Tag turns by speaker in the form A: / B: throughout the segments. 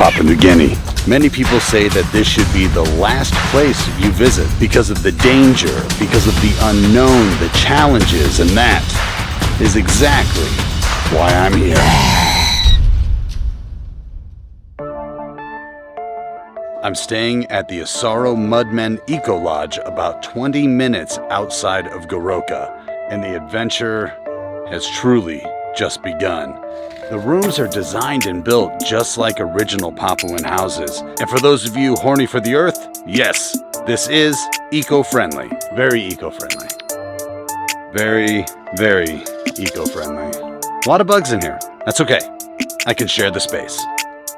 A: Papua New Guinea. Many people say that this should be the last place you visit because of the danger, because of the unknown, the challenges, and that is exactly why I'm here. I'm staying at the Asaro Mudmen Eco Lodge about 20 minutes outside of Goroka, and the adventure has truly just begun. The rooms are designed and built just like original Papuan houses. And for those of you horny for the earth, yes, this is eco-friendly. Very eco-friendly. Very, very eco-friendly. A lot of bugs in here. That's okay. I can share the space.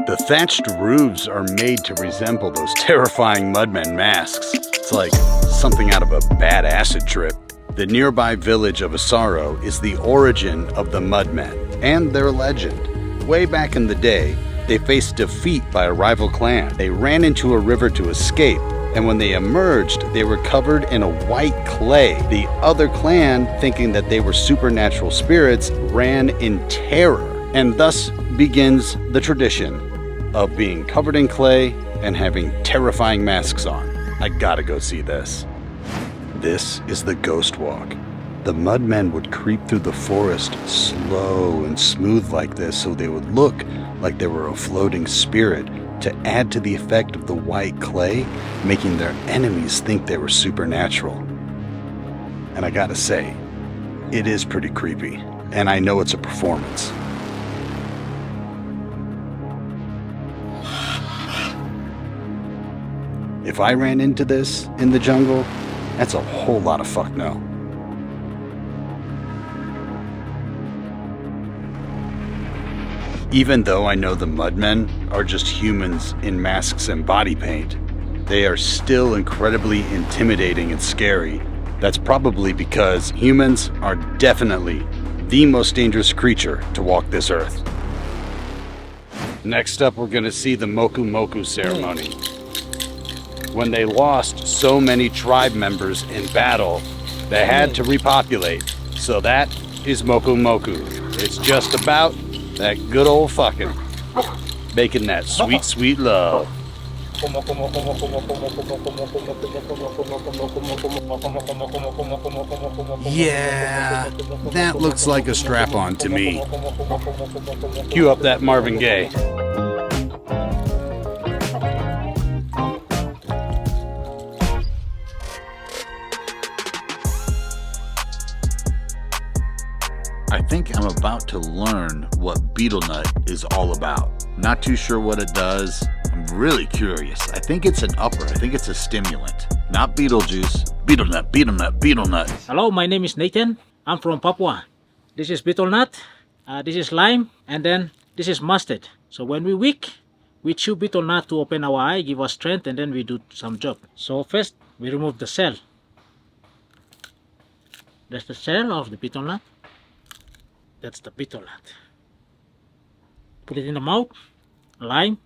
A: The thatched roofs are made to resemble those terrifying Mudmen masks. It's like something out of a bad acid trip. The nearby village of Asaro is the origin of the Mudmen and their legend. Way back in the day, they faced defeat by a rival clan. They ran into a river to escape, and when they emerged, they were covered in a white clay. The other clan, thinking that they were supernatural spirits, ran in terror, and thus begins the tradition of being covered in clay and having terrifying masks on. I gotta go see this. This is the Ghost Walk. The Mudmen would creep through the forest slow and smooth like this so they would look like they were a floating spirit to add to the effect of the white clay, making their enemies think they were supernatural. And I gotta say, it is pretty creepy, and I know it's a performance. If I ran into this in the jungle, that's a whole lot of fuck no. Even though I know the Mudmen are just humans in masks and body paint, they are still incredibly intimidating and scary. That's probably because humans are definitely the most dangerous creature to walk this earth. Next up, we're gonna see the Moku ceremony. When they lost so many tribe members in battle, they had to repopulate. So that is Moku. It's just about that good old fucking, making that sweet, sweet love. Yeah, that looks like a strap-on to me. Cue up that Marvin Gaye. I think I'm about to learn what betel nut is all about. Not too sure what it does. I'm really curious. I think it's an upper. I think it's a stimulant. Not Beetlejuice. Betel nut.
B: Hello, my name is Nathan. I'm from Papua. This is betel nut. This is lime. And then this is mustard. So when we're weak, we chew betel nut to open our eye, give us strength, and then we do some job. So first, we remove the cell. That's the cell of the betel nut. That's the betel nut. Put it in the mouth. Lime.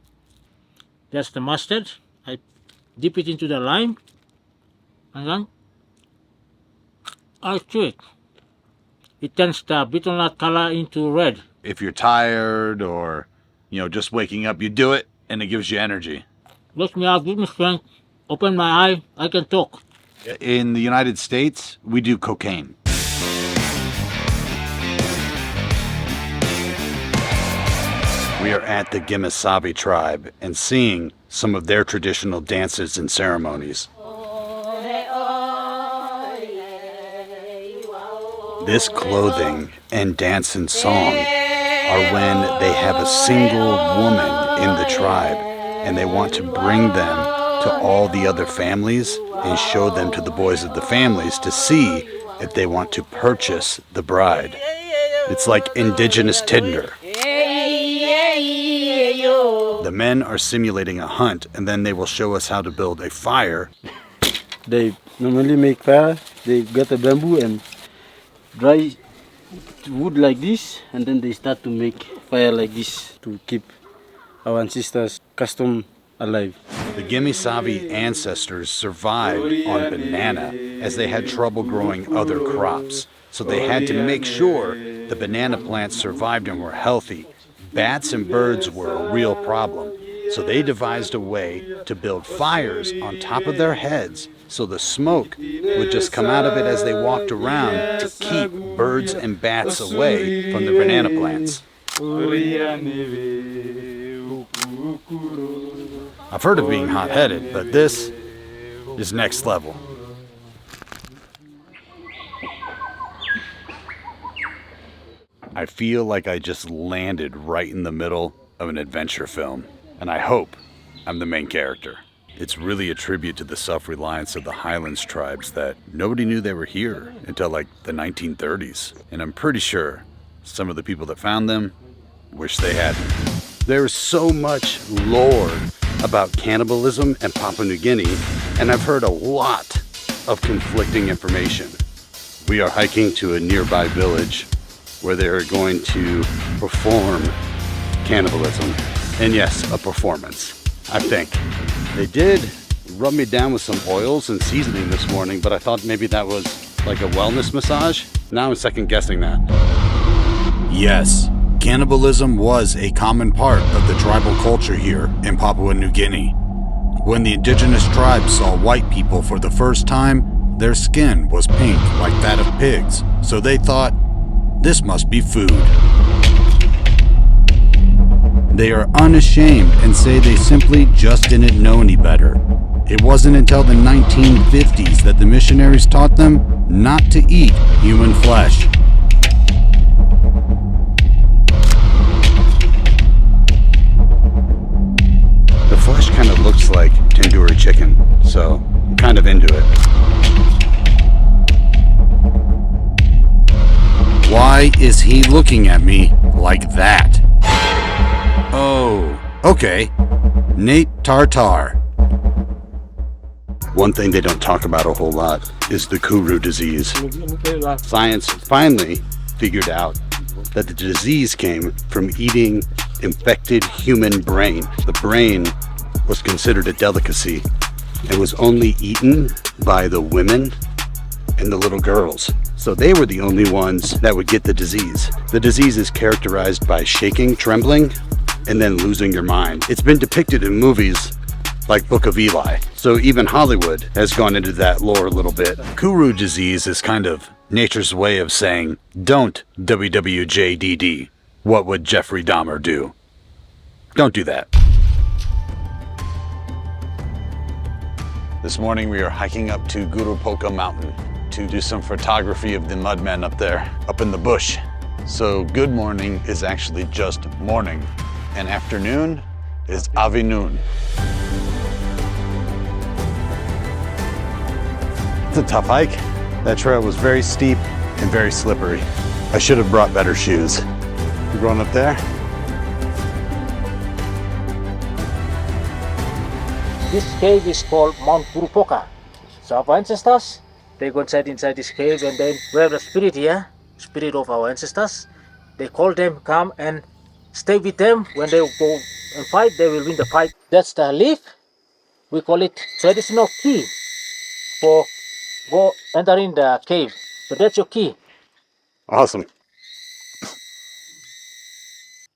B: That's the mustard. I dip it into the lime. And then I chew it. It turns the betel nut color into red.
A: If you're tired or, just waking up, you do it and it gives you energy.
B: Wakes me up, gives me strength. Open my eye, I can talk.
A: In the United States, we do cocaine. We are at the Gimesave Tribe and seeing some of their traditional dances and ceremonies. This clothing and dance and song are when they have a single woman in the tribe and they want to bring them to all the other families and show them to the boys of the families to see if they want to purchase the bride. It's like indigenous Tinder. The men are simulating a hunt, and then they will show us how to build a fire.
C: They normally make fire. They get a bamboo and dry wood like this, and then they start to make fire like this to keep our ancestors' custom alive.
A: The Gimesave ancestors survived on banana as they had trouble growing other crops. So they had to make sure the banana plants survived and were healthy. Bats and birds were a real problem. So they devised a way to build fires on top of their heads so the smoke would just come out of it as they walked around to keep birds and bats away from the banana plants. I've heard of being hot-headed, but this is next level. I feel like I just landed right in the middle of an adventure film, and I hope I'm the main character. It's really a tribute to the self-reliance of the highlands tribes that nobody knew they were here until like the 1930s. And I'm pretty sure some of the people that found them wish they hadn't. There's so much lore about cannibalism and Papua New Guinea, and I've heard a lot of conflicting information. We are hiking to a nearby village where they are going to perform cannibalism. And yes, a performance, I think. They did rub me down with some oils and seasoning this morning, but I thought maybe that was like a wellness massage. Now I'm second guessing that. Yes, cannibalism was a common part of the tribal culture here in Papua New Guinea. When the indigenous tribes saw white people for the first time, their skin was pink like that of pigs, so they thought, this must be food. They are unashamed and say they simply just didn't know any better. It wasn't until the 1950s that the missionaries taught them not to eat human flesh. The flesh kind of looks like tandoori chicken, so I'm kind of into it. Why is he looking at me like that? Oh, okay. Nate Tartar. One thing they don't talk about a whole lot is the Kuru Disease. Science finally figured out that the disease came from eating infected human brain. The brain was considered a delicacy and was only eaten by the women and the little girls. So they were the only ones that would get the disease. The disease is characterized by shaking, trembling, and then losing your mind. It's been depicted in movies like Book of Eli. So even Hollywood has gone into that lore a little bit. Kuru disease is kind of nature's way of saying, don't WWJDD. What would Jeffrey Dahmer do? Don't do that. This morning we are hiking up to Guru Poka Mountain to do some photography of the Mudmen up there, up in the bush. So good morning is actually just morning, and afternoon is Avinoon. It's a tough hike. That trail was very steep and very slippery. I should have brought better shoes. We're going up there.
B: This cave is called Mount Kuru Poka. So our ancestors, they go inside this cave, and then we have the spirit here, spirit of our ancestors. They call them, come and stay with them. When they go and fight, they will win the fight. That's the leaf. We call it traditional key for go entering the cave. So that's your key.
A: Awesome.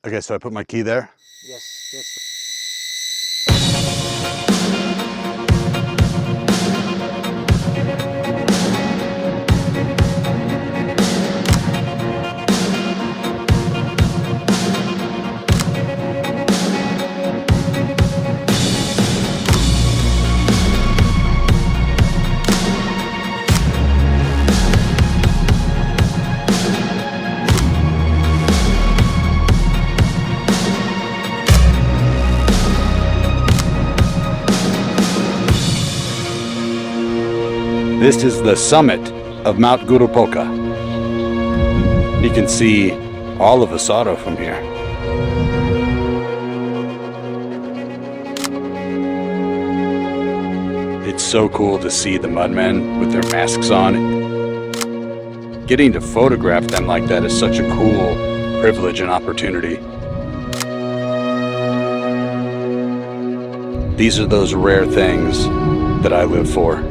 A: Okay, so I put my key there.
B: Yes, yes.
A: This is the summit of Mount Kuru Poka. You can see all of Asaro from here. It's so cool to see the Mudmen with their masks on. Getting to photograph them like that is such a cool privilege and opportunity. These are those rare things that I live for.